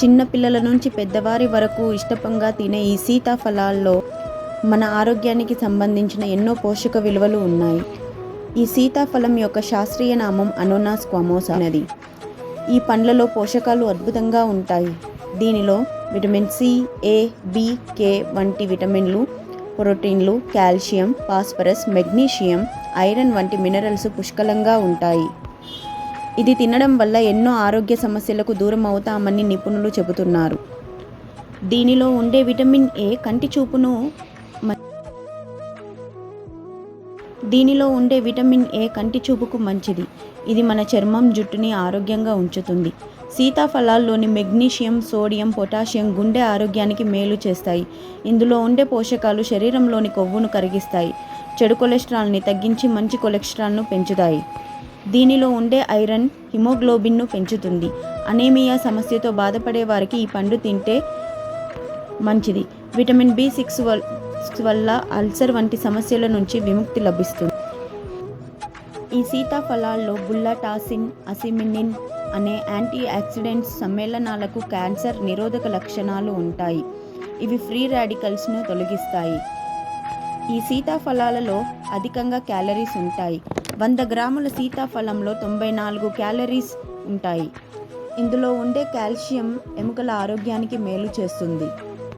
చిన్న పిల్లల నుంచి పెద్దవారి వరకు ఇష్టంగా తినే ఈ సీతాఫలాల్లో మన ఆరోగ్యానికి సంబంధించిన ఎన్నో పోషక విలువలు ఉన్నాయి. ఈ సీతాఫలం యొక్క శాస్త్రీయ నామం అనోనాస్ క్వమోసా అనేది. ఈ పండ్లలో పోషకాలు అద్భుతంగా ఉంటాయి. దీనిలో విటమిన్ సి, ఏ, బి, కే వంటి విటమిన్లు, ప్రోటీన్లు, కాల్షియం, ఫాస్ఫరస్, మెగ్నీషియం, ఐరన్ వంటి మినరల్స్ పుష్కలంగా ఉంటాయి. ఇది తినడం వల్ల ఎన్నో ఆరోగ్య సమస్యలకు దూరం అవుతామని నిపుణులు చెబుతున్నారు. దీనిలో ఉండే విటమిన్ ఏ కంటి చూపుకు మంచిది. ఇది మన చర్మం, జుట్టుని ఆరోగ్యంగా ఉంచుతుంది. సీతాఫలాల్లోని మెగ్నీషియం, సోడియం, పొటాషియం గుండె ఆరోగ్యానికి మేలు చేస్తాయి. ఇందులో ఉండే పోషకాలు శరీరంలోని కొవ్వును కరిగిస్తాయి, చెడు కొలెస్ట్రాల్ని తగ్గించి మంచి కొలెస్ట్రాల్ను పెంచుతాయి. దీనిలో ఉండే ఐరన్ హిమోగ్లోబిన్ను పెంచుతుంది. అనీమియా సమస్యతో బాధపడే వారికి ఈ పండు తింటే మంచిది. విటమిన్ B6 వల్ల అల్సర్ వంటి సమస్యల నుంచి విముక్తి లభిస్తుంది. ఈ సీతాఫలాల్లో బుల్లాటాసిన్, అసిమినిన్ అనే యాంటీ ఆక్సిడెంట్స్ సమ్మేళనాలకు క్యాన్సర్ నిరోధక లక్షణాలు ఉంటాయి. ఇవి ఫ్రీ రాడికల్స్ను తొలగిస్తాయి. ఈ సీతాఫలాలలో అధికంగా క్యాలరీస్ ఉంటాయి. 100 గ్రాముల సీతాఫలంలో 94 క్యాలరీస్ ఉంటాయి. ఇందులో ఉండే కాల్షియం ఎముకల ఆరోగ్యానికి మేలు చేస్తుంది.